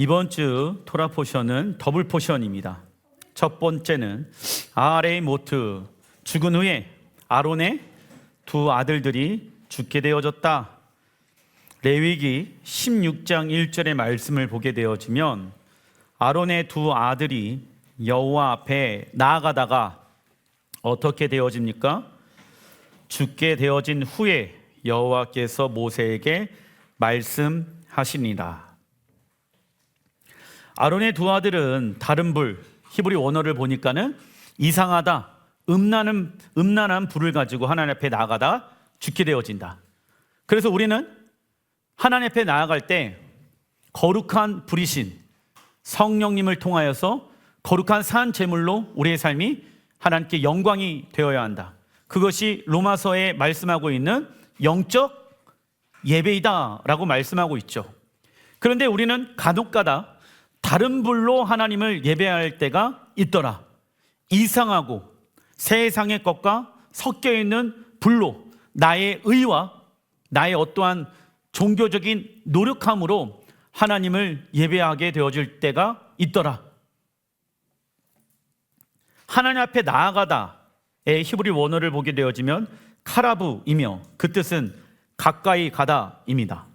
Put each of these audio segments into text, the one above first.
이번 주 토라 포션은 더블 포션입니다. 첫 번째는 아레이 모트, 죽은 후에 아론의 두 아들들이 죽게 되어졌다. 레위기 16장 1절의 말씀을 보게 되어지면 아론의 두 아들이 여호와 앞에 나아가다가 어떻게 되어집니까? 죽게 되어진 후에 여호와께서 모세에게 말씀하시니라. 아론의 두 아들은 다른 불, 히브리 원어를 보니까는 이상하다, 음란한 불을 가지고 하나님 앞에 나아가다 죽게 되어진다. 그래서 우리는 하나님 앞에 나아갈 때 거룩한 불이신 성령님을 통하여서 거룩한 산 제물로 우리의 삶이 하나님께 영광이 되어야 한다. 그것이 로마서에 말씀하고 있는 영적 예배이다 라고 말씀하고 있죠. 그런데 우리는 간혹가다 다른 불로 하나님을 예배할 때가 있더라. 이상하고 세상의 것과 섞여 있는 불로 나의 의와 나의 어떠한 종교적인 노력함으로 하나님을 예배하게 되어질 때가 있더라. 하나님 앞에 나아가다의 히브리 원어를 보게 되어지면 카라브이며 그 뜻은 가까이 가다입니다.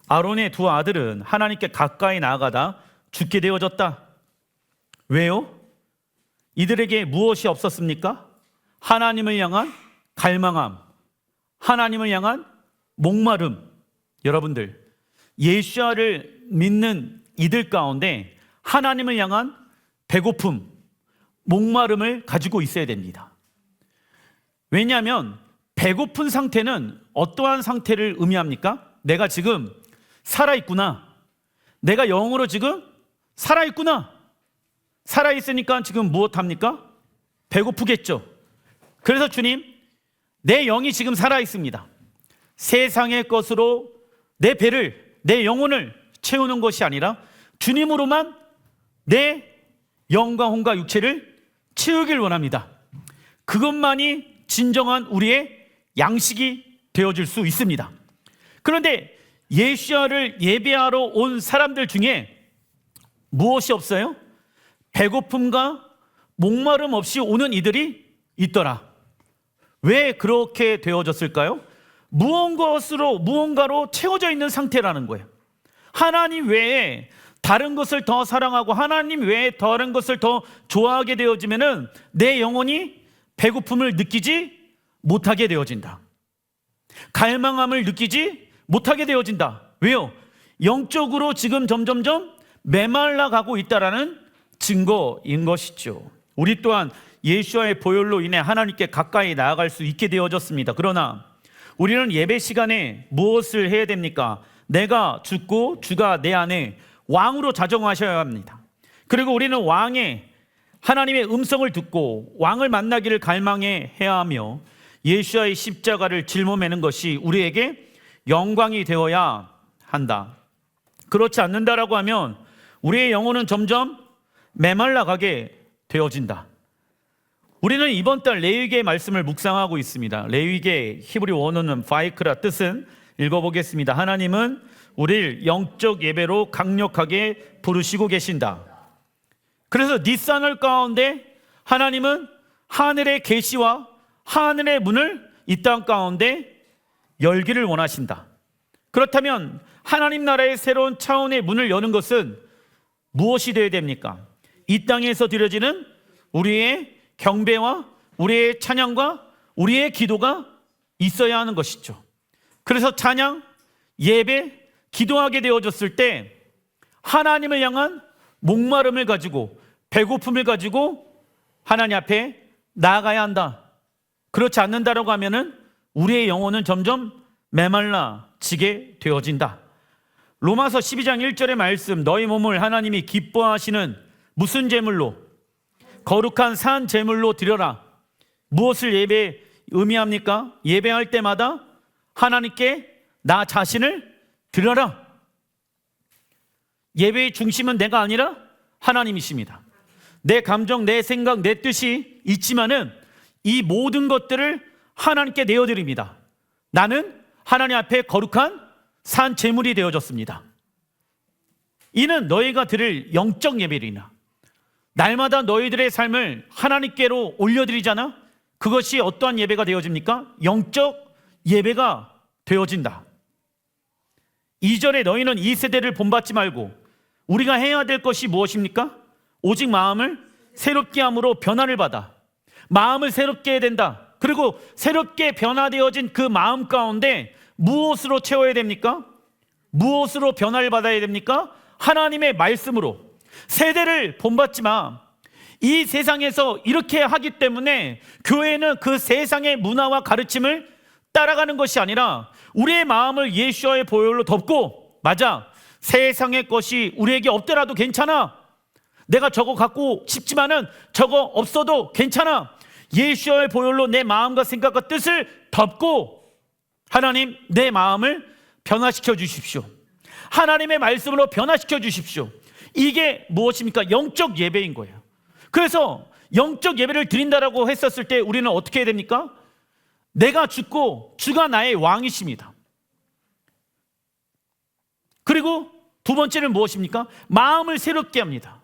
아론의 두 아들은 하나님께 가까이 나아가다 죽게 되어졌다. 왜요? 이들에게 무엇이 없었습니까? 하나님을 향한 갈망함, 하나님을 향한 목마름. 여러분들, 예수야를 믿는 이들 가운데 하나님을 향한 배고픔, 목마름을 가지고 있어야 됩니다. 왜냐하면 배고픈 상태는 어떠한 상태를 의미합니까? 내가 지금 살아있구나. 내가 영으로 지금 살아있구나. 살아있으니까 지금 무엇합니까? 배고프겠죠. 그래서 주님, 내 영이 지금 살아있습니다. 세상의 것으로 내 배를, 내 영혼을 채우는 것이 아니라 주님으로만 내 영과 혼과 육체를 채우길 원합니다. 그것만이 진정한 우리의 양식이 되어줄 수 있습니다. 그런데 예수야를 예배하러 온 사람들 중에 무엇이 없어요? 배고픔과 목마름 없이 오는 이들이 있더라. 왜 그렇게 되어졌을까요? 무언가로 채워져 있는 상태라는 거예요. 하나님 외에 다른 것을 더 사랑하고 하나님 외에 다른 것을 더 좋아하게 되어지면은 내 영혼이 배고픔을 느끼지 못하게 되어진다. 갈망함을 느끼지 못하게 되어진다. 왜요? 영적으로 지금 점점점 메말라 가고 있다라는 증거인 것이죠. 우리 또한 예수와의 보혈로 인해 하나님께 가까이 나아갈 수 있게 되어졌습니다. 그러나 우리는 예배 시간에 무엇을 해야 됩니까? 내가 죽고 주가 내 안에 왕으로 자정하셔야 합니다. 그리고 우리는 왕의 하나님의 음성을 듣고 왕을 만나기를 갈망해야 하며 예수와의 십자가를 짊어매는 것이 우리에게 영광이 되어야 한다. 그렇지 않는다라고 하면 우리의 영혼은 점점 메말라가게 되어진다. 우리는 이번 달 레위기의 말씀을 묵상하고 있습니다. 레위기의 히브리 원어는 바이크라, 뜻은 읽어보겠습니다. 하나님은 우리를 영적 예배로 강력하게 부르시고 계신다. 그래서 니산월 가운데 하나님은 하늘의 계시와 하늘의 문을 이 땅 가운데 열기를 원하신다. 그렇다면 하나님 나라의 새로운 차원의 문을 여는 것은 무엇이 되어야 됩니까? 이 땅에서 드려지는 우리의 경배와 우리의 찬양과 우리의 기도가 있어야 하는 것이죠. 그래서 찬양, 예배, 기도하게 되어졌을 때 하나님을 향한 목마름을 가지고 배고픔을 가지고 하나님 앞에 나아가야 한다. 그렇지 않는다라고 하면은 우리의 영혼은 점점 메말라지게 되어진다. 로마서 12장 1절의 말씀, 너희 몸을 하나님이 기뻐하시는 무슨 제물로? 거룩한 산 제물로 드려라. 무엇을 의미합니까? 예배할 때마다 하나님께 나 자신을 드려라. 예배의 중심은 내가 아니라 하나님이십니다. 내 감정, 내 생각, 내 뜻이 있지만은 이 모든 것들을 하나님께 내어드립니다. 나는 하나님 앞에 거룩한 산 제물이 되어졌습니다. 이는 너희가 드릴 영적 예배리나. 날마다 너희들의 삶을 하나님께로 올려드리잖아. 그것이 어떠한 예배가 되어집니까? 영적 예배가 되어진다. 2절에 너희는 이 세대를 본받지 말고 우리가 해야 될 것이 무엇입니까? 오직 마음을 새롭게 함으로 변화를 받아. 마음을 새롭게 해야 된다. 그리고 새롭게 변화되어진 그 마음 가운데 무엇으로 채워야 됩니까? 무엇으로 변화를 받아야 됩니까? 하나님의 말씀으로. 세대를 본받지 마. 이 세상에서 이렇게 하기 때문에 교회는 그 세상의 문화와 가르침을 따라가는 것이 아니라 우리의 마음을 예수와의 보혈로 덮고, 맞아, 세상의 것이 우리에게 없더라도 괜찮아. 내가 저거 갖고 싶지만은 저거 없어도 괜찮아. 예수와의 보혈로 내 마음과 생각과 뜻을 덮고, 하나님 내 마음을 변화시켜 주십시오. 하나님의 말씀으로 변화시켜 주십시오. 이게 무엇입니까? 영적 예배인 거예요. 그래서 영적 예배를 드린다라고 했었을 때 우리는 어떻게 해야 됩니까? 내가 죽고 주가 나의 왕이십니다. 그리고 두 번째는 무엇입니까? 마음을 새롭게 합니다.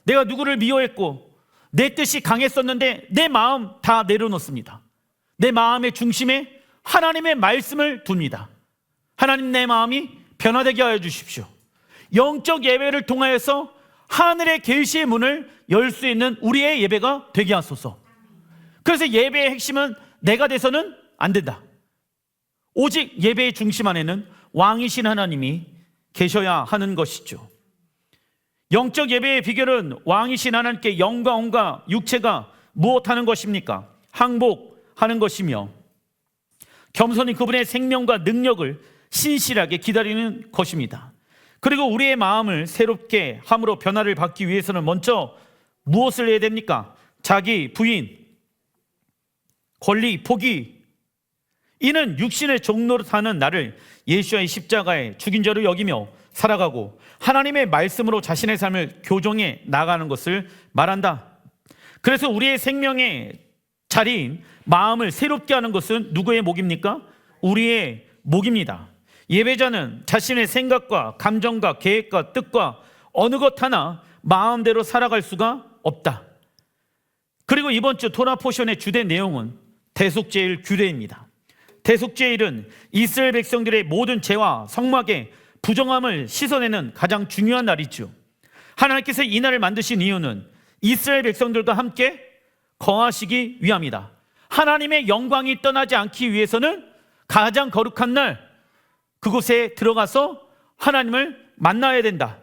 내가 누구를 미워했고 내 뜻이 강했었는데 내 마음 다 내려놓습니다. 내 마음의 중심에 하나님의 말씀을 둡니다. 하나님, 내 마음이 변화되게 하여 주십시오. 영적 예배를 통하여서 하늘의 계시의 문을 열 수 있는 우리의 예배가 되게 하소서. 그래서 예배의 핵심은 내가 돼서는 안 된다. 오직 예배의 중심 안에는 왕이신 하나님이 계셔야 하는 것이죠. 영적 예배의 비결은 왕이신 하나님께 영과 혼과 육체가 무엇하는 것입니까? 항복하는 것이며 겸손히 그분의 생명과 능력을 신실하게 기다리는 것입니다. 그리고 우리의 마음을 새롭게 함으로 변화를 받기 위해서는 먼저 무엇을 해야 됩니까? 자기 부인, 권리, 포기. 이는 육신의 종로로 사는 나를 예수와의 십자가에 죽인 자로 여기며 살아가고 하나님의 말씀으로 자신의 삶을 교정해 나가는 것을 말한다. 그래서 우리의 생명의 자리인 마음을 새롭게 하는 것은 누구의 목입니까? 우리의 목입니다. 예배자는 자신의 생각과 감정과 계획과 뜻과 어느 것 하나 마음대로 살아갈 수가 없다. 그리고 이번 주 토라 포션의 주된 내용은 대속죄일 규례입니다. 대속죄일은 이스라엘 백성들의 모든 죄와 성막의 부정함을 씻어내는 가장 중요한 날이죠. 하나님께서 이 날을 만드신 이유는 이스라엘 백성들과 함께 거하시기 위함이다. 하나님의 영광이 떠나지 않기 위해서는 가장 거룩한 날 그곳에 들어가서 하나님을 만나야 된다.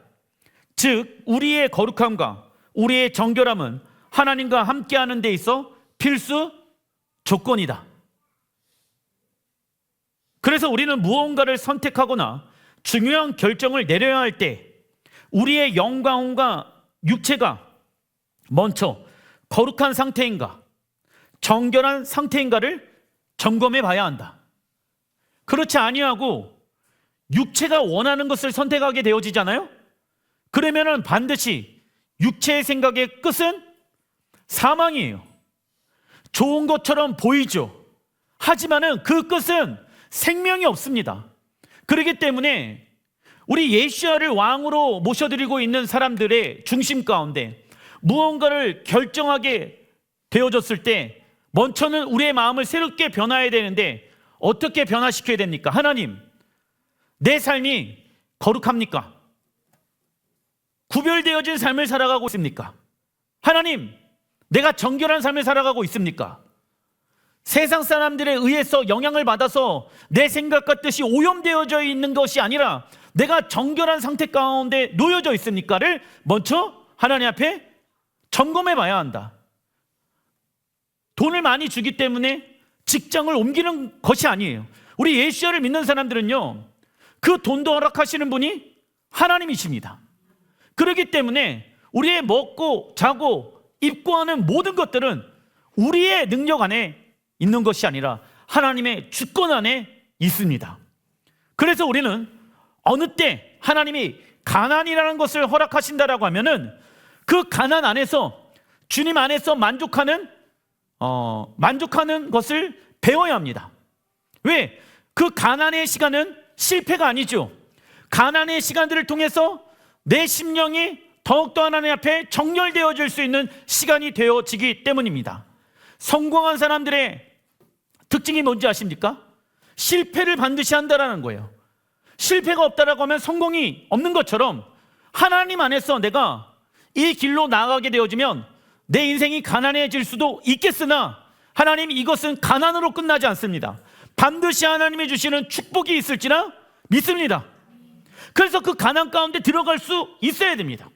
즉 우리의 거룩함과 우리의 정결함은 하나님과 함께하는 데 있어 필수 조건이다. 그래서 우리는 무언가를 선택하거나 중요한 결정을 내려야 할 때 우리의 영광과 육체가 먼저 거룩한 상태인가, 정결한 상태인가를 점검해 봐야 한다. 그렇지 아니하고 육체가 원하는 것을 선택하게 되어지잖아요. 그러면은 반드시 육체의 생각의 끝은 사망이에요. 좋은 것처럼 보이죠. 하지만은 그 끝은 생명이 없습니다. 그렇기 때문에 우리 예수야를 왕으로 모셔드리고 있는 사람들의 중심 가운데 무언가를 결정하게 되어졌을 때 먼저는 우리의 마음을 새롭게 변화해야 되는데 어떻게 변화시켜야 됩니까? 하나님, 내 삶이 거룩합니까? 구별되어진 삶을 살아가고 있습니까? 하나님, 내가 정결한 삶을 살아가고 있습니까? 세상 사람들에 의해서 영향을 받아서 내 생각과 뜻이 오염되어져 있는 것이 아니라 내가 정결한 상태 가운데 놓여져 있습니까를 먼저 하나님 앞에 점검해 봐야 한다. 돈을 많이 주기 때문에 직장을 옮기는 것이 아니에요. 우리 예수야를 믿는 사람들은요, 그 돈도 허락하시는 분이 하나님이십니다. 그렇기 때문에 우리의 먹고 자고 입고 하는 모든 것들은 우리의 능력 안에 있는 것이 아니라 하나님의 주권 안에 있습니다. 그래서 우리는 어느 때 하나님이 가난이라는 것을 허락하신다라고 하면은 그 가난 안에서 주님 안에서 만족하는 것을 배워야 합니다. 왜? 그 가난의 시간은 실패가 아니죠. 가난의 시간들을 통해서 내 심령이 더욱더 하나님 앞에 정렬되어질 수 있는 시간이 되어지기 때문입니다. 성공한 사람들의 특징이 뭔지 아십니까? 실패를 반드시 한다라는 거예요. 실패가 없다라고 하면 성공이 없는 것처럼 하나님 안에서 내가 이 길로 나아가게 되어지면 내 인생이 가난해질 수도 있겠으나 하나님 이것은 가난으로 끝나지 않습니다. 반드시 하나님이 주시는 축복이 있을지나 믿습니다. 그래서 그 가난 가운데 들어갈 수 있어야 됩니다.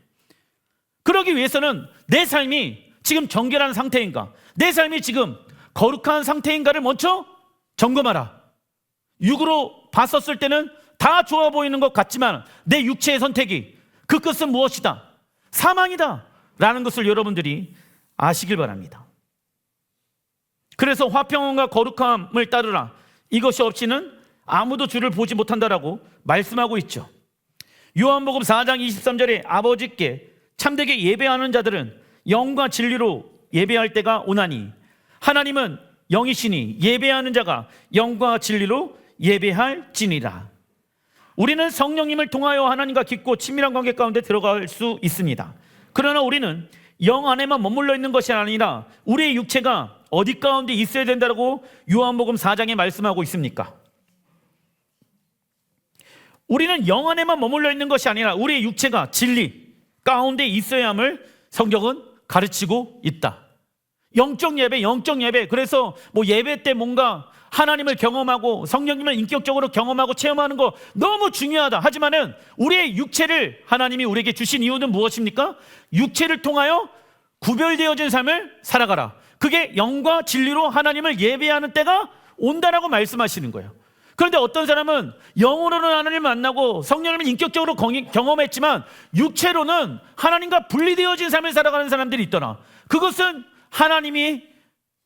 그러기 위해서는 내 삶이 지금 정결한 상태인가, 내 삶이 지금 거룩한 상태인가를 먼저 점검하라. 육으로 봤었을 때는 다 좋아 보이는 것 같지만 내 육체의 선택이 그 끝은 무엇이다? 사망이다 라는 것을 여러분들이 아시길 바랍니다. 그래서 화평함과 거룩함을 따르라. 이것이 없이는 아무도 주를 보지 못한다라고 말씀하고 있죠. 요한복음 4장 23절에 아버지께 참되게 예배하는 자들은 영과 진리로 예배할 때가 오나니 하나님은 영이시니 예배하는 자가 영과 진리로 예배할지니라. 우리는 성령님을 통하여 하나님과 깊고 친밀한 관계 가운데 들어갈 수 있습니다. 그러나 우리는 영 안에만 머물러 있는 것이 아니라 우리의 육체가 어디 가운데 있어야 된다고 요한복음 4장에 말씀하고 있습니까? 우리는 영 안에만 머물러 있는 것이 아니라 우리의 육체가 진리 가운데 있어야 함을 성경은 가르치고 있다. 영적 예배, 영적 예배. 그래서 예배 때 뭔가 하나님을 경험하고 성령님을 인격적으로 경험하고 체험하는 거 너무 중요하다. 하지만은 우리의 육체를 하나님이 우리에게 주신 이유는 무엇입니까? 육체를 통하여 구별되어진 삶을 살아가라. 그게 영과 진리로 하나님을 예배하는 때가 온다라고 말씀하시는 거예요. 그런데 어떤 사람은 영으로는 하나님을 만나고 성령님을 인격적으로 경험했지만 육체로는 하나님과 분리되어진 삶을 살아가는 사람들이 있더라. 그것은 하나님이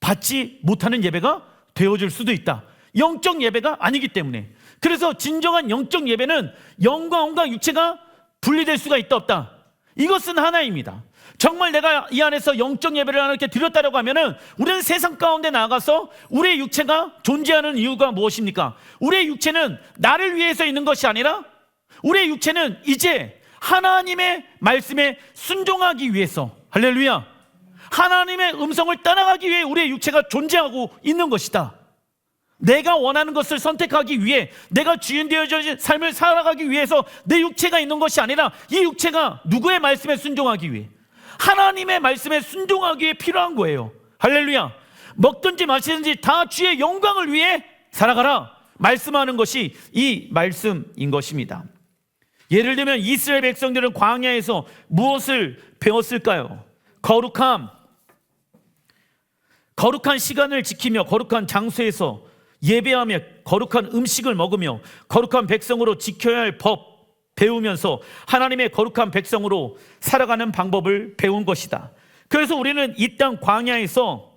받지 못하는 예배가 되어질 수도 있다. 영적 예배가 아니기 때문에. 그래서 진정한 영적 예배는 영과 혼과 육체가 분리될 수가 있다 없다. 이것은 하나입니다. 정말 내가 이 안에서 영적 예배를 하나님께 드렸다라고 하면은 우리는 세상 가운데 나가서 우리의 육체가 존재하는 이유가 무엇입니까? 우리의 육체는 나를 위해서 있는 것이 아니라 우리의 육체는 이제 하나님의 말씀에 순종하기 위해서, 할렐루야, 하나님의 음성을 따라가기 위해 우리의 육체가 존재하고 있는 것이다. 내가 원하는 것을 선택하기 위해, 내가 주인 되어진 삶을 살아가기 위해서 내 육체가 있는 것이 아니라 이 육체가 누구의 말씀에 순종하기 위해, 하나님의 말씀에 순종하기 위해 필요한 거예요. 할렐루야. 먹든지 마시든지 다 주의 영광을 위해 살아가라 말씀하는 것이 이 말씀인 것입니다. 예를 들면 이스라엘 백성들은 광야에서 무엇을 배웠을까요? 거룩한 시간을 지키며 거룩한 장소에서 예배하며 거룩한 음식을 먹으며 거룩한 백성으로 지켜야 할 법 배우면서 하나님의 거룩한 백성으로 살아가는 방법을 배운 것이다. 그래서 우리는 이 땅 광야에서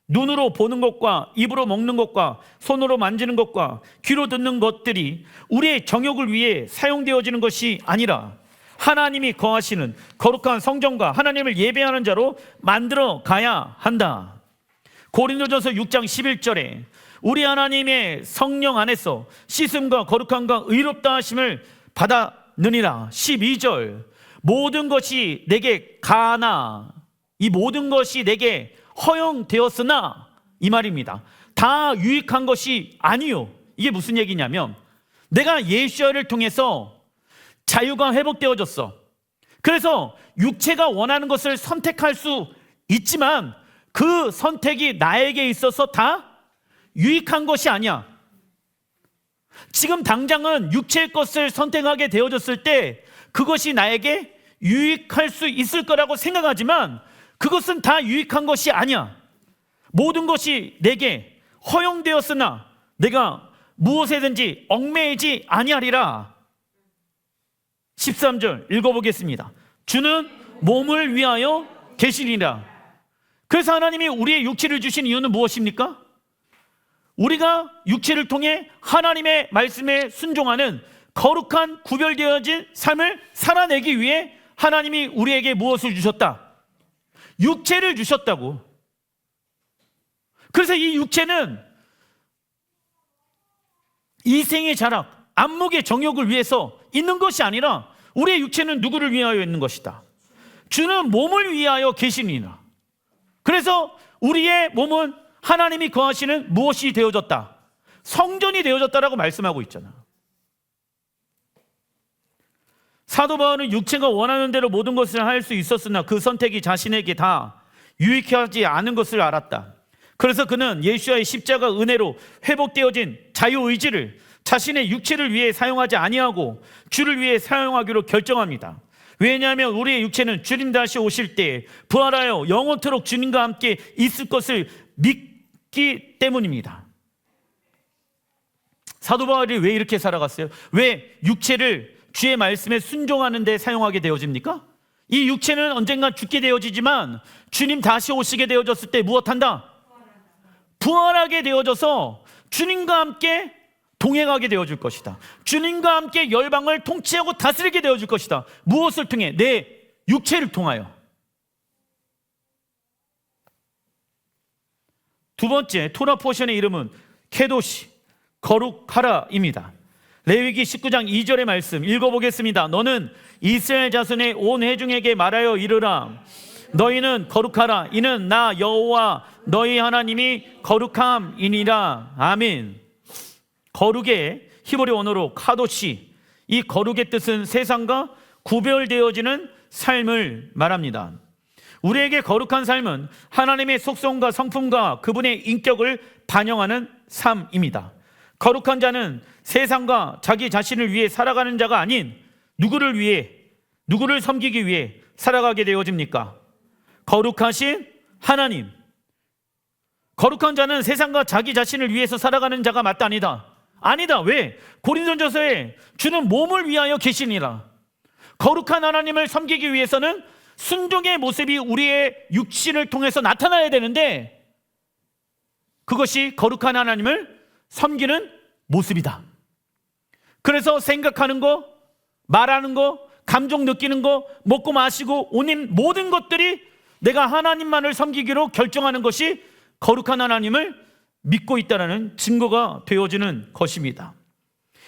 눈으로 보는 것과 입으로 먹는 것과 손으로 만지는 것과 귀로 듣는 것들이 우리의 정욕을 위해 사용되어지는 것이 아니라 하나님이 거하시는 거룩한 성전과 하나님을 예배하는 자로 만들어 가야 한다. 고린도전서 6장 11절에 우리 하나님의 성령 안에서 씻음과 거룩함과 의롭다 하심을 받았느니라. 12절 모든 것이 내게 가나 이 모든 것이 내게 허용되었으나 이 말입니다. 다 유익한 것이 아니요. 이게 무슨 얘기냐면 내가 예수를 통해서 자유가 회복되어졌어. 그래서 육체가 원하는 것을 선택할 수 있지만 그 선택이 나에게 있어서 다 유익한 것이 아니야. 지금 당장은 육체의 것을 선택하게 되어졌을 때 그것이 나에게 유익할 수 있을 거라고 생각하지만 그것은 다 유익한 것이 아니야. 모든 것이 내게 허용되었으나 내가 무엇에든지 얽매이지 아니하리라. 13절 읽어보겠습니다. 주는 몸을 위하여 계시리라. 그래서 하나님이 우리의 육체를 주신 이유는 무엇입니까? 우리가 육체를 통해 하나님의 말씀에 순종하는 거룩한 구별되어진 삶을 살아내기 위해 하나님이 우리에게 무엇을 주셨다? 육체를 주셨다고. 그래서 이 육체는 이생의 자락, 안목의 정욕을 위해서 있는 것이 아니라 우리의 육체는 누구를 위하여 있는 것이다? 주는 몸을 위하여 계시니라. 그래서 우리의 몸은 하나님이 거하시는 무엇이 되어졌다? 성전이 되어졌다라고 말씀하고 있잖아. 사도 바울은 육체가 원하는 대로 모든 것을 할 수 있었으나 그 선택이 자신에게 다 유익하지 않은 것을 알았다. 그래서 그는 예수와의 십자가 은혜로 회복되어진 자유의지를 자신의 육체를 위해 사용하지 아니하고 주를 위해 사용하기로 결정합니다. 왜냐하면 우리의 육체는 주님 다시 오실 때 부활하여 영원토록 주님과 함께 있을 것을 믿기 때문입니다. 사도 바울이 왜 이렇게 살아갔어요? 왜 육체를 주의 말씀에 순종하는 데 사용하게 되어집니까? 이 육체는 언젠가 죽게 되어지지만 주님 다시 오시게 되어졌을 때 무엇한다? 부활하게 되어져서 주님과 함께 동행하게 되어질 것이다. 주님과 함께 열방을 통치하고 다스리게 되어질 것이다. 무엇을 통해? 내 육체를 통하여. 두 번째 토라 포션의 이름은 케도시, 거룩하라입니다. 레위기 19장 2절의 말씀 읽어보겠습니다. 너는 이스라엘 자손의 온 회중에게 말하여 이르라. 너희는 거룩하라. 이는 나 여호와 너희 하나님이 거룩함이니라. 아멘. 거룩의 히브리 언어로 카도시, 이 거룩의 뜻은 세상과 구별되어지는 삶을 말합니다. 우리에게 거룩한 삶은 하나님의 속성과 성품과 그분의 인격을 반영하는 삶입니다. 거룩한 자는 세상과 자기 자신을 위해 살아가는 자가 아닌 누구를 위해, 누구를 섬기기 위해 살아가게 되어집니까? 거룩하신 하나님. 거룩한 자는 세상과 자기 자신을 위해서 살아가는 자가 맞다 아니다? 아니다. 왜? 고린도전서에 주는 몸을 위하여 계시니라. 거룩한 하나님을 섬기기 위해서는 순종의 모습이 우리의 육신을 통해서 나타나야 되는데 그것이 거룩한 하나님을 섬기는 모습이다. 그래서 생각하는 거, 말하는 거, 감정 느끼는 거, 먹고 마시고 오는 모든 것들이 내가 하나님만을 섬기기로 결정하는 것이 거룩한 하나님을 믿고 있다는 증거가 되어지는 것입니다.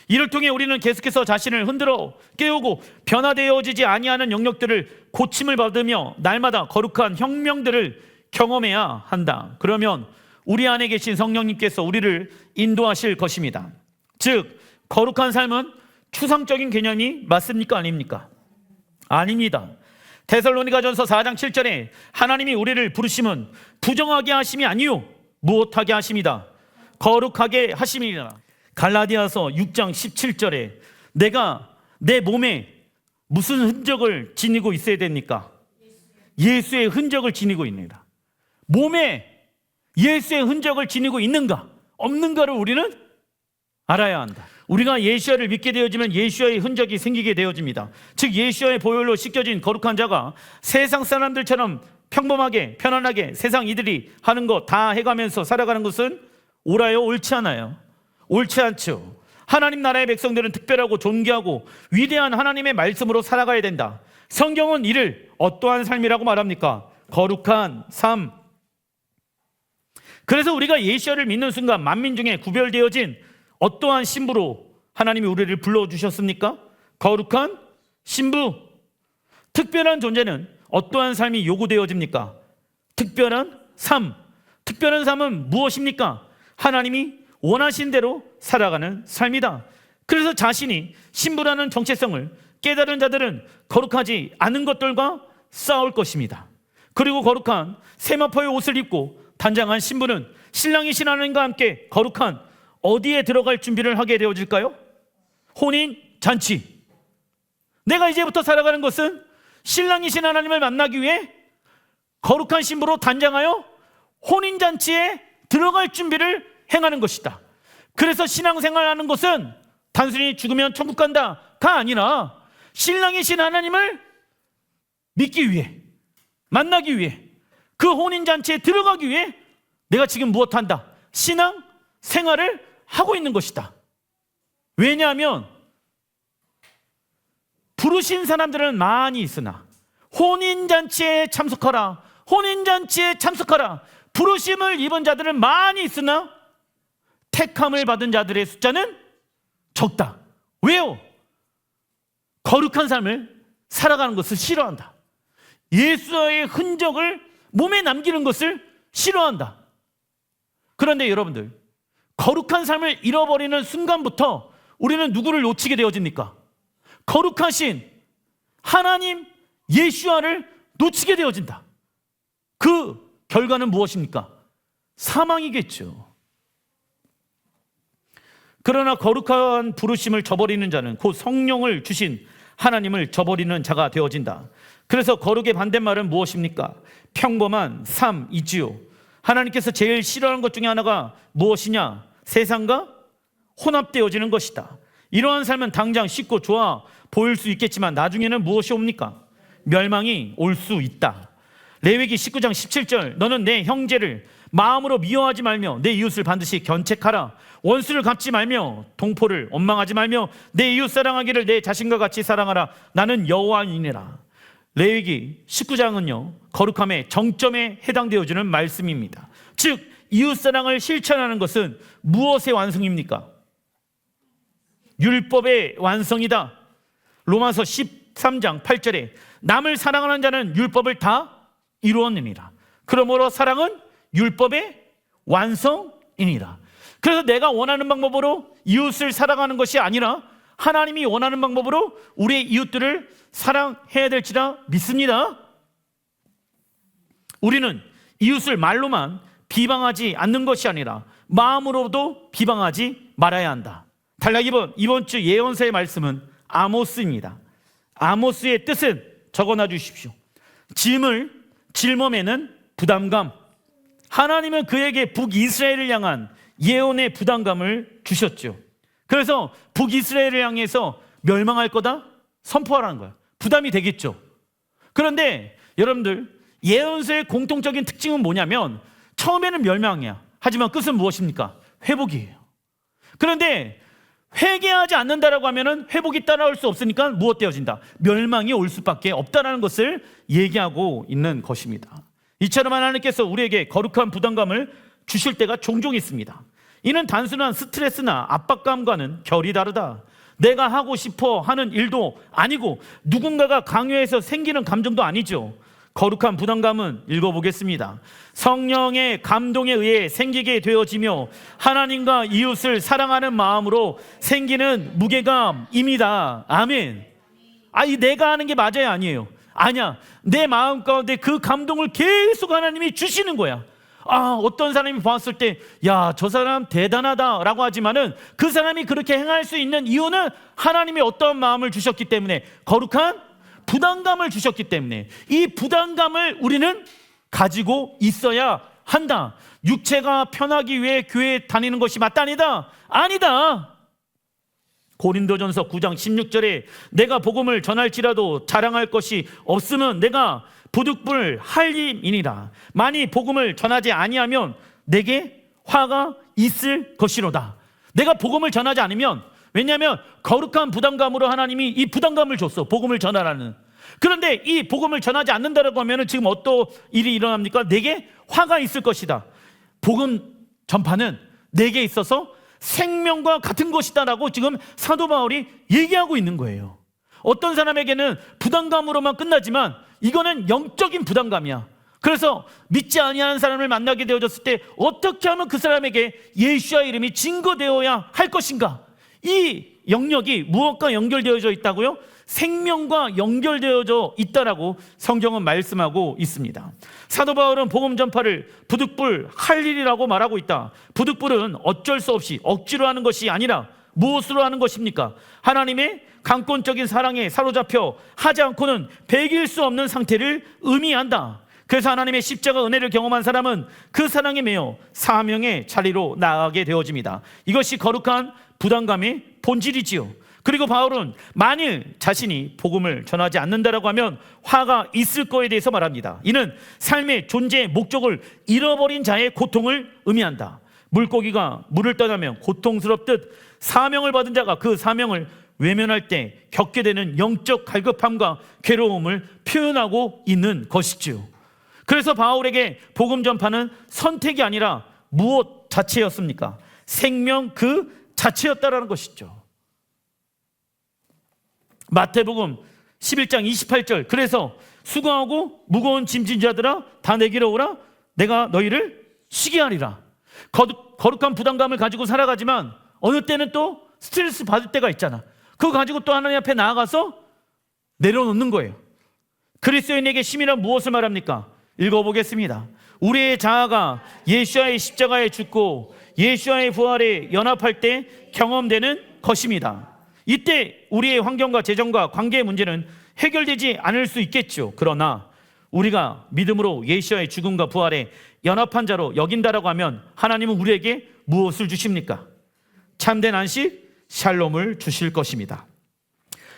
이를 통해 우리는 계속해서 자신을 흔들어 깨우고 변화되어지지 아니하는 영역들을 고침을 받으며 날마다 거룩한 혁명들을 경험해야 한다. 그러면 우리 안에 계신 성령님께서 우리를 인도하실 것입니다. 즉 거룩한 삶은 추상적인 개념이 맞습니까? 아닙니까? 아닙니다. 데살로니가전서 4장 7절에 하나님이 우리를 부르심은 부정하게 하심이 아니요 무엇하게 하심이다. 거룩하게 하심이라. 갈라디아서 6장 17절에 내가 내 몸에 무슨 흔적을 지니고 있어야 됩니까? 예수의 흔적을 지니고 있습니다. 몸에 예수의 흔적을 지니고 있는가 없는가를 우리는 알아야 한다. 우리가 예수야를 믿게 되어지면 예수야의 흔적이 생기게 되어집니다. 즉 예수야의 보혈로 씻겨진 거룩한 자가 세상 사람들처럼 평범하게 편안하게 세상 이들이 하는 거 다 해가면서 살아가는 것은 옳아요? 옳지 않아요? 옳지 않죠. 하나님 나라의 백성들은 특별하고 존귀하고 위대한 하나님의 말씀으로 살아가야 된다. 성경은 이를 어떠한 삶이라고 말합니까? 거룩한 삶. 그래서 우리가 예수야를 믿는 순간 만민 중에 구별되어진 어떠한 신부로 하나님이 우리를 불러주셨습니까? 거룩한 신부. 특별한 존재는 어떠한 삶이 요구되어집니까? 특별한 삶. 특별한 삶은 무엇입니까? 하나님이 원하신 대로 살아가는 삶이다. 그래서 자신이 신부라는 정체성을 깨달은 자들은 거룩하지 않은 것들과 싸울 것입니다. 그리고 거룩한 세마포의 옷을 입고 단장한 신부는 신랑이신 하나님과 함께 거룩한 어디에 들어갈 준비를 하게 되어질까요? 혼인 잔치. 내가 이제부터 살아가는 것은 신랑이신 하나님을 만나기 위해 거룩한 신부로 단장하여 혼인 잔치에 들어갈 준비를 행하는 것이다. 그래서 신앙생활하는 것은 단순히 죽으면 천국 간다가 아니라 신랑이신 하나님을 믿기 위해, 만나기 위해, 그 혼인 잔치에 들어가기 위해 내가 지금 무엇한다? 신앙 생활을 하고 있는 것이다. 왜냐하면 부르신 사람들은 많이 있으나 혼인잔치에 참석하라, 혼인잔치에 참석하라, 부르심을 입은 자들은 많이 있으나 택함을 받은 자들의 숫자는 적다. 왜요? 거룩한 삶을 살아가는 것을 싫어한다. 예수의 흔적을 몸에 남기는 것을 싫어한다. 그런데 여러분들, 거룩한 삶을 잃어버리는 순간부터 우리는 누구를 놓치게 되어집니까? 거룩하신 하나님 예수와를 놓치게 되어진다. 그 결과는 무엇입니까? 사망이겠죠. 그러나 거룩한 부르심을 저버리는 자는 곧 성령을 주신 하나님을 저버리는 자가 되어진다. 그래서 거룩의 반대말은 무엇입니까? 평범한 삶이지요. 하나님께서 제일 싫어하는 것 중에 하나가 무엇이냐? 세상과 혼합되어지는 것이다. 이러한 삶은 당장 쉽고 좋아 보일 수 있겠지만 나중에는 무엇이 옵니까? 멸망이 올 수 있다. 레위기 19장 17절, 너는 내 형제를 마음으로 미워하지 말며 내 이웃을 반드시 견책하라. 원수를 갚지 말며 동포를 원망하지 말며 내 이웃 사랑하기를 내 자신과 같이 사랑하라. 나는 여호와이니라. 레위기 19장은요 거룩함의 정점에 해당되어지는 말씀입니다. 즉 이웃사랑을 실천하는 것은 무엇의 완성입니까? 율법의 완성이다. 로마서 13장 8절에 남을 사랑하는 자는 율법을 다 이루었느니라. 그러므로 사랑은 율법의 완성이니라. 그래서 내가 원하는 방법으로 이웃을 사랑하는 것이 아니라 하나님이 원하는 방법으로 우리의 이웃들을 사랑해야 될지라 믿습니다. 우리는 이웃을 말로만 비방하지 않는 것이 아니라 마음으로도 비방하지 말아야 한다. 단락 이번 주 예언서의 말씀은 아모스입니다. 아모스의 뜻은 적어놔 주십시오. 짐을 짊어매는 부담감. 하나님은 그에게 북이스라엘을 향한 예언의 부담감을 주셨죠. 그래서 북이스라엘을 향해서 멸망할 거다 선포하라는 거예요. 부담이 되겠죠. 그런데 여러분들, 예언서의 공통적인 특징은 뭐냐면 처음에는 멸망이야. 하지만 끝은 무엇입니까? 회복이에요. 그런데 회개하지 않는다라고 하면은 회복이 따라올 수 없으니까 무엇되어진다? 멸망이 올 수밖에 없다라는 것을 얘기하고 있는 것입니다. 이처럼 하나님께서 우리에게 거룩한 부담감을 주실 때가 종종 있습니다. 이는 단순한 스트레스나 압박감과는 결이 다르다. 내가 하고 싶어 하는 일도 아니고 누군가가 강요해서 생기는 감정도 아니죠. 거룩한 부담감은 읽어보겠습니다. 성령의 감동에 의해 생기게 되어지며 하나님과 이웃을 사랑하는 마음으로 생기는 무게감입니다. 아멘. 이 내가 하는 게 맞아요? 아니에요? 아니야. 내 마음 가운데 그 감동을 계속 하나님이 주시는 거야. 어떤 사람이 봤을 때 야, 저 사람 대단하다 라고 하지만은 그 사람이 그렇게 행할 수 있는 이유는 하나님이 어떠한 마음을 주셨기 때문에, 거룩한 부담감을 주셨기 때문에 이 부담감을 우리는 가지고 있어야 한다. 육체가 편하기 위해 교회에 다니는 것이 맞다니다? 아니다. 고린도전서 9장 16절에 내가 복음을 전할지라도 자랑할 것이 없으면 내가 부득불 할림이니라. 만일 복음을 전하지 아니하면 내게 화가 있을 것이로다. 내가 복음을 전하지 않으면, 왜냐하면 거룩한 부담감으로 하나님이 이 부담감을 줬어. 복음을 전하라는. 그런데 이 복음을 전하지 않는다라고 하면 지금 어떤 일이 일어납니까? 내게 화가 있을 것이다. 복음 전파는 내게 있어서 생명과 같은 것이다라고 지금 사도 바울이 얘기하고 있는 거예요. 어떤 사람에게는 부담감으로만 끝나지만 이거는 영적인 부담감이야. 그래서 믿지 아니하는 사람을 만나게 되어졌을 때 어떻게 하면 그 사람에게 예수의 이름이 증거되어야 할 것인가? 이 영역이 무엇과 연결되어져 있다고요? 생명과 연결되어져 있다라고 성경은 말씀하고 있습니다. 사도 바울은 복음 전파를 부득불 할 일이라고 말하고 있다. 부득불은 어쩔 수 없이 억지로 하는 것이 아니라 무엇으로 하는 것입니까? 하나님의 강권적인 사랑에 사로잡혀 하지 않고는 배길 수 없는 상태를 의미한다. 그래서 하나님의 십자가 은혜를 경험한 사람은 그 사랑에 매여 사명의 자리로 나아가게 되어집니다. 이것이 거룩한 부담감의 본질이지요. 그리고 바울은 만일 자신이 복음을 전하지 않는다라고 하면 화가 있을 거에 대해서 말합니다. 이는 삶의 존재의 목적을 잃어버린 자의 고통을 의미한다. 물고기가 물을 떠나면 고통스럽듯 사명을 받은 자가 그 사명을 외면할 때 겪게 되는 영적 갈급함과 괴로움을 표현하고 있는 것이지요. 그래서 바울에게 복음 전파는 선택이 아니라 무엇 자체였습니까? 생명 그 자체였다라는 것이죠. 마태복음 11장 28절, 그래서 수고하고 무거운 짐진 자들아 다 내게로 오라, 내가 너희를 쉬게 하리라. 거룩한 부담감을 가지고 살아가지만 어느 때는 또 스트레스 받을 때가 있잖아. 그거 가지고 또 하나님 앞에 나아가서 내려놓는 거예요. 그리스도인에게 쉼이란 무엇을 말합니까? 읽어보겠습니다. 우리의 자아가 예수와의 십자가에 죽고 예수와의 부활에 연합할 때 경험되는 것입니다. 이때 우리의 환경과 재정과 관계의 문제는 해결되지 않을 수 있겠죠. 그러나 우리가 믿음으로 예수와의 죽음과 부활에 연합한 자로 여긴다라고 하면 하나님은 우리에게 무엇을 주십니까? 참된 안식, 샬롬을 주실 것입니다.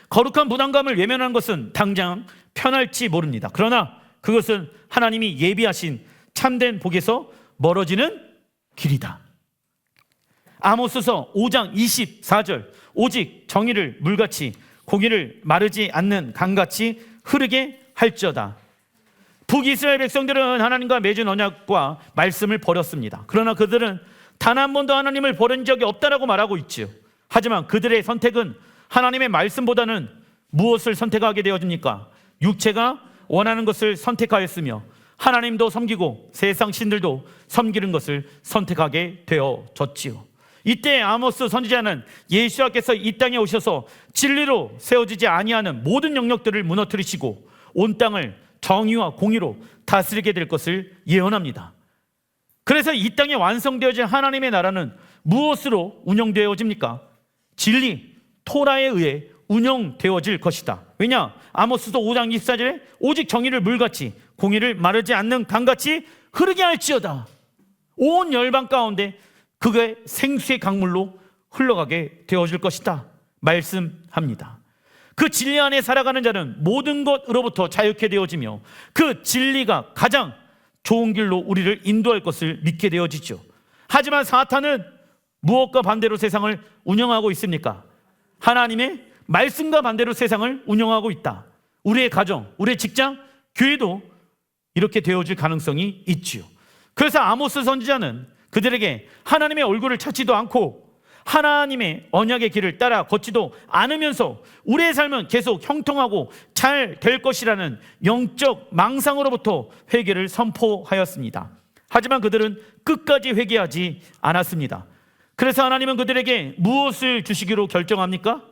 거룩한 부담감을 외면하는 것은 당장 편할지 모릅니다. 그러나 그것은 하나님이 예비하신 참된 복에서 멀어지는 길이다. 아모스서 5장 24절, 오직 정의를 물같이 공의를 마르지 않는 강같이 흐르게 할지어다. 북이스라엘 백성들은 하나님과 맺은 언약과 말씀을 버렸습니다. 그러나 그들은 단 한 번도 하나님을 버린 적이 없다라고 말하고 있죠. 하지만 그들의 선택은 하나님의 말씀보다는 무엇을 선택하게 되어집니까? 육체가 원하는 것을 선택하였으며 하나님도 섬기고 세상 신들도 섬기는 것을 선택하게 되어졌지요. 이때 아모스 선지자는 예수와께서 이 땅에 오셔서 진리로 세워지지 아니하는 모든 영역들을 무너뜨리시고 온 땅을 정의와 공의로 다스리게 될 것을 예언합니다. 그래서 이 땅에 완성되어진 하나님의 나라는 무엇으로 운영되어집니까? 진리, 토라에 의해 운영되어질 것이다. 왜냐? 아모스도 5장 24절에 오직 정의를 물같이 공의를 마르지 않는 강같이 흐르게 할지어다. 온 열방 가운데 그게 생수의 강물로 흘러가게 되어질 것이다 말씀합니다. 그 진리 안에 살아가는 자는 모든 것으로부터 자유케 되어지며 그 진리가 가장 좋은 길로 우리를 인도할 것을 믿게 되어지죠. 하지만 사탄은 무엇과 반대로 세상을 운영하고 있습니까? 하나님의 말씀과 반대로 세상을 운영하고 있다. 우리의 가정, 우리의 직장, 교회도 이렇게 되어질 가능성이 있지요. 그래서 아모스 선지자는 그들에게 하나님의 얼굴을 찾지도 않고 하나님의 언약의 길을 따라 걷지도 않으면서 우리의 삶은 계속 형통하고 잘 될 것이라는 영적 망상으로부터 회개를 선포하였습니다. 하지만 그들은 끝까지 회개하지 않았습니다. 그래서 하나님은 그들에게 무엇을 주시기로 결정합니까?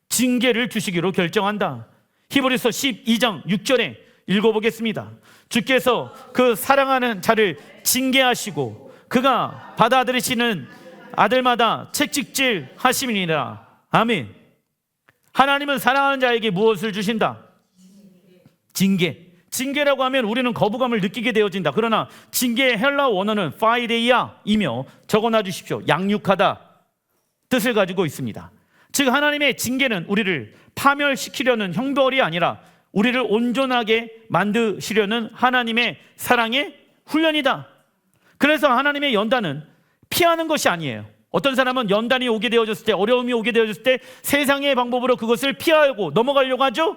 징계를 주시기로 결정한다. 히브리서 12장 6절에 읽어보겠습니다. 주께서 그 사랑하는 자를 징계하시고 그가 받아들이시는 아들마다 책찍질 하심이니라. 아멘. 하나님은 사랑하는 자에게 무엇을 주신다? 징계. 징계라고 하면 우리는 거부감을 느끼게 되어진다. 그러나 징계의 헬라어 원어는 파이데이아이며 적어놔 주십시오. 양육하다 뜻을 가지고 있습니다. 즉 하나님의 징계는 우리를 파멸시키려는 형벌이 아니라 우리를 온전하게 만드시려는 하나님의 사랑의 훈련이다. 그래서 하나님의 연단은 피하는 것이 아니에요. 어떤 사람은 연단이 오게 되어졌을 때, 어려움이 오게 되어졌을 때 세상의 방법으로 그것을 피하고 넘어가려고 하죠.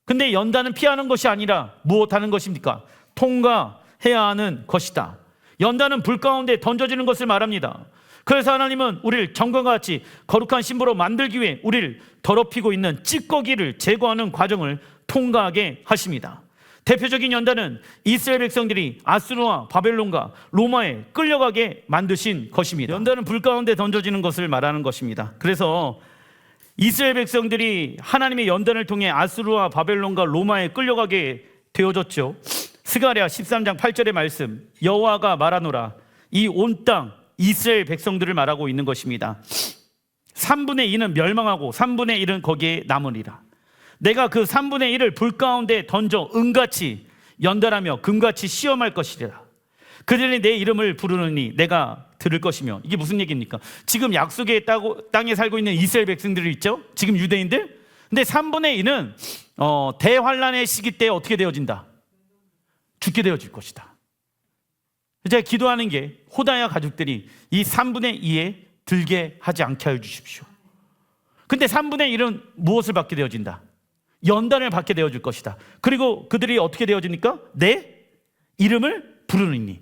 근데 연단은 피하는 것이 아니라 무엇하는 것입니까? 통과해야 하는 것이다. 연단은 불 가운데 던져지는 것을 말합니다. 그래서 하나님은 우리를 정금과 같이 거룩한 신부로 만들기 위해 우리를 더럽히고 있는 찌꺼기를 제거하는 과정을 통과하게 하십니다. 대표적인 연단은 이스라엘 백성들이 아수르와 바벨론과 로마에 끌려가게 만드신 것입니다. 연단은 불 가운데 던져지는 것을 말하는 것입니다. 그래서 이스라엘 백성들이 하나님의 연단을 통해 아수르와 바벨론과 로마에 끌려가게 되어졌죠. 스가랴 13장 8절의 말씀, 여호와가 말하노라. 이 온 땅 이스라엘 백성들을 말하고 있는 것입니다. 3분의 2는 멸망하고 3분의 1은 거기에 남으리라. 내가 그 3분의 1을 불 가운데 던져 은같이 연단하며 금같이 시험할 것이라. 그들이 내 이름을 부르느니 내가 들을 것이며. 이게 무슨 얘기입니까? 지금 약속의 땅에 살고 있는 이스라엘 백성들이 있죠? 지금 유대인들? 근데 3분의 1은 대환란의 시기 때 어떻게 되어진다? 죽게 되어질 것이다. 제가 기도하는 게 호다야 가족들이 이 3분의 2에 들게 하지 않게 하여 주십시오. 근데 3분의 1은 무엇을 받게 되어진다? 연단을 받게 되어질 것이다. 그리고 그들이 어떻게 되어집니까? 내 이름을 부르느니,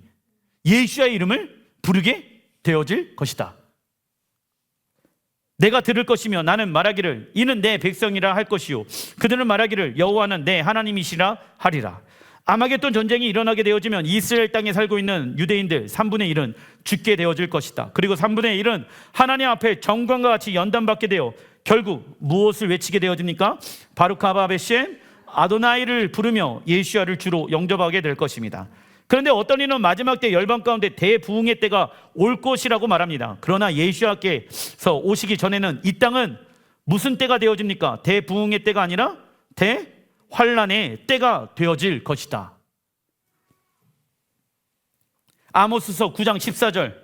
예수의 이름을 부르게 되어질 것이다. 내가 들을 것이며 나는 말하기를 이는 내 백성이라 할 것이요 그들은 말하기를 여호와는 내 하나님이시라 하리라. 아마겟돈 전쟁이 일어나게 되어지면 이스라엘 땅에 살고 있는 유대인들 3분의 1은 죽게 되어질 것이다. 그리고 3분의 1은 하나님 앞에 정광과 같이 연단받게 되어 결국 무엇을 외치게 되어집니까? 바루카바 베셴 아도나이를 부르며 예수야를 주로 영접하게 될 것입니다. 그런데 어떤 이는 마지막 때 열방 가운데 대부흥의 때가 올 것이라고 말합니다. 그러나 예수야께서 오시기 전에는 이 땅은 무슨 때가 되어집니까? 대부흥의 때가 아니라 대환란의 때가 되어질 것이다. 아모스서 9장 14절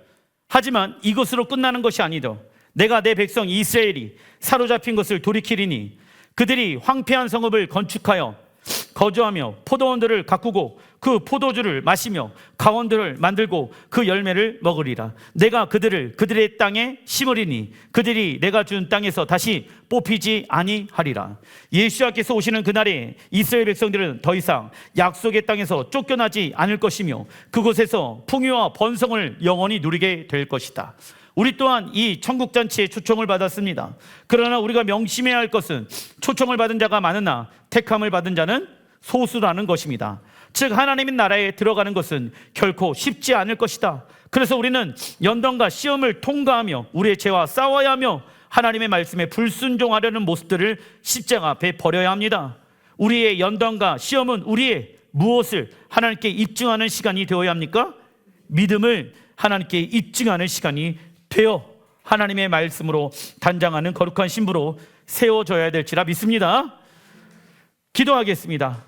하지만 이것으로 끝나는 것이 아니더 내가 내 백성 이스라엘이 사로잡힌 것을 돌이키리니 그들이 황폐한 성읍을 건축하여 거주하며 포도원들을 가꾸고 그 포도주를 마시며 가원들을 만들고 그 열매를 먹으리라. 내가 그들을 그들의 땅에 심으리니 그들이 내가 준 땅에서 다시 뽑히지 아니하리라. 예수님께서 오시는 그날에 이스라엘 백성들은 더 이상 약속의 땅에서 쫓겨나지 않을 것이며 그곳에서 풍요와 번성을 영원히 누리게 될 것이다. 우리 또한 이 천국잔치에 초청을 받았습니다. 그러나 우리가 명심해야 할 것은 초청을 받은 자가 많으나 택함을 받은 자는 소수라는 것입니다. 즉 하나님의 나라에 들어가는 것은 결코 쉽지 않을 것이다. 그래서 우리는 연단과 시험을 통과하며 우리의 죄와 싸워야 하며 하나님의 말씀에 불순종하려는 모습들을 십자가 앞에 버려야 합니다. 우리의 연단과 시험은 우리의 무엇을 하나님께 입증하는 시간이 되어야 합니까? 믿음을 하나님께 입증하는 시간이 되어 하나님의 말씀으로 단장하는 거룩한 신부로 세워져야 될지라 믿습니다. 기도하겠습니다.